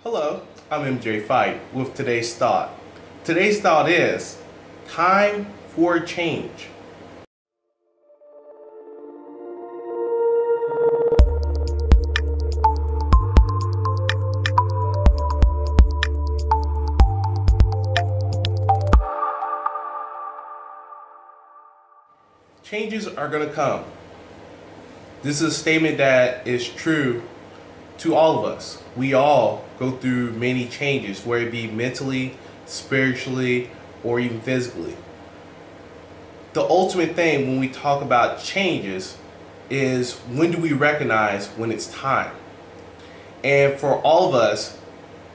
Hello, I'm MJ Fite with today's thought. Today's thought is time for change. Changes are going to come. This is a statement that is true to all of us. We all go through many changes, whether it be mentally, spiritually, or even physically. The ultimate thing when we talk about changes is when do we recognize when it's time? And for all of us,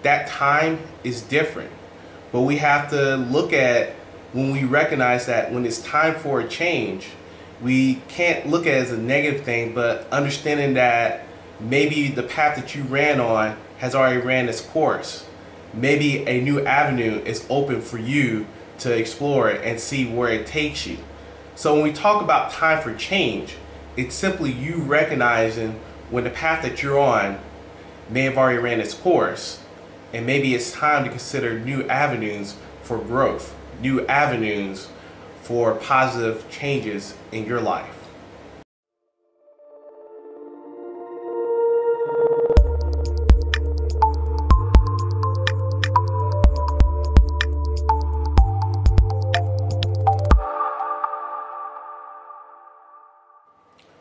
that time is different. But we have to look at when we recognize that when it's time for a change, we can't look at it as a negative thing, but understanding that maybe the path that you ran on has already ran its course. Maybe a new avenue is open for you to explore and see where it takes you. So when we talk about time for change, it's simply you recognizing when the path that you're on may have already ran its course, and maybe it's time to consider new avenues for growth, new avenues for positive changes in your life.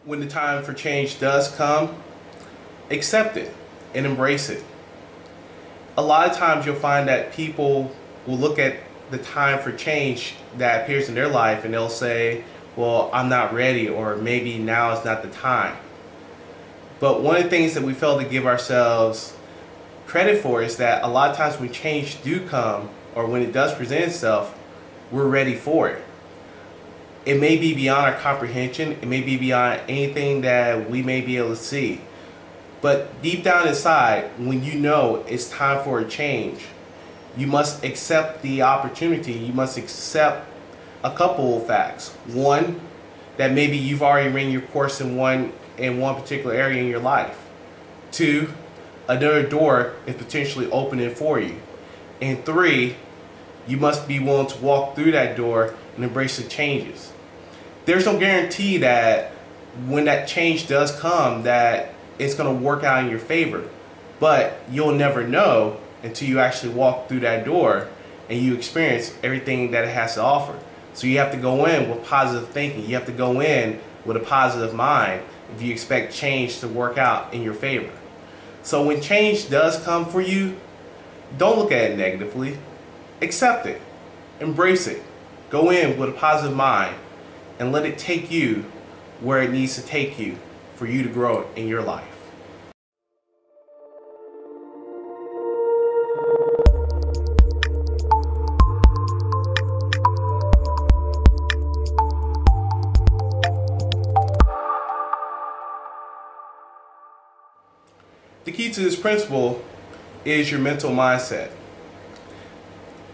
When the time for change does come, accept it and embrace it. A lot of times you'll find that people will look at the time for change that appears in their life and they'll say, well, I'm not ready, or maybe now is not the time. But one of the things that we fail to give ourselves credit for is that a lot of times when change do come, or when it does present itself, we're ready for it. It may be beyond our comprehension, it may be beyond anything that we may be able to see. But deep down inside, when you know it's time for a change, you must accept the opportunity. You must accept a couple of facts. One, that maybe you've already ran your course in one particular area in your life. Two, another door is potentially opening for you. And three, you must be willing to walk through that door and embrace the changes. There's no guarantee that when that change does come that it's going to work out in your favor. But you'll never know until you actually walk through that door and you experience everything that it has to offer. So you have to go in with positive thinking. You have to go in with a positive mind if you expect change to work out in your favor. So when change does come for you, don't look at it negatively. Accept it. Embrace it. Go in with a positive mind and let it take you where it needs to take you for you to grow in your life. The key to this principle is your mental mindset.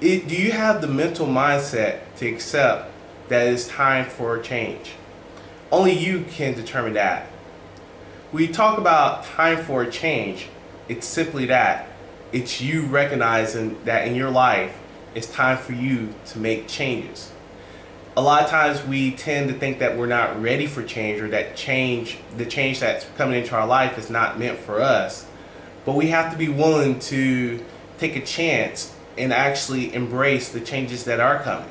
Do you have the mental mindset to accept that it's time for a change? Only you can determine that. When you talk about time for a change, it's simply that. It's you recognizing that in your life, it's time for you to make changes. A lot of times we tend to think that we're not ready for change, or that the change that's coming into our life is not meant for us. But we have to be willing to take a chance and actually embrace the changes that are coming.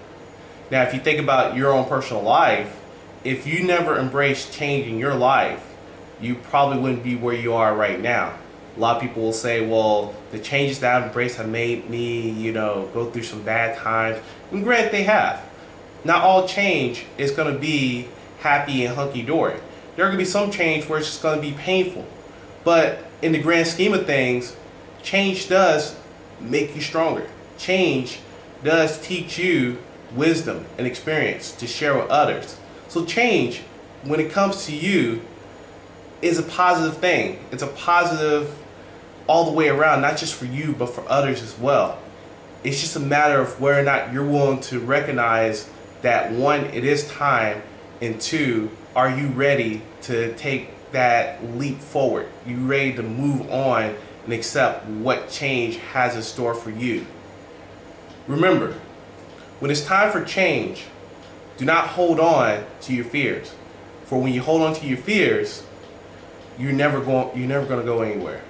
Now, if you think about your own personal life, if you never embraced change in your life, you probably wouldn't be where you are right now. A lot of people will say, well, the changes that I've embraced have made me, go through some bad times. And granted, they have. Not all change is going to be happy and hunky-dory. There are going to be some change where it's just going to be painful. But in the grand scheme of things, change does make you stronger. Change does teach you wisdom and experience to share with others. So change, when it comes to you, is a positive thing. It's a positive all the way around, not just for you, but for others as well. It's just a matter of whether or not you're willing to recognize that, one, it is time, and two, are you ready to take that leap forward? You ready to move on and accept what change has in store for you. Remember, when it's time for change, do not hold on to your fears. For when you hold on to your fears, you're never going to go anywhere.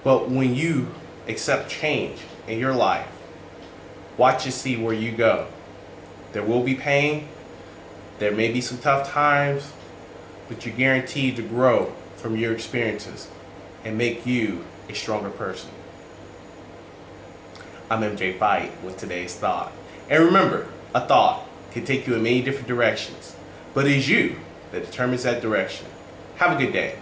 But when you accept change in your life, watch and see where you go. There will be pain. There may be some tough times, but you're guaranteed to grow from your experiences and make you a stronger person. I'm MJ Fite with today's thought. And remember, a thought can take you in many different directions, but it is you that determines that direction. Have a good day.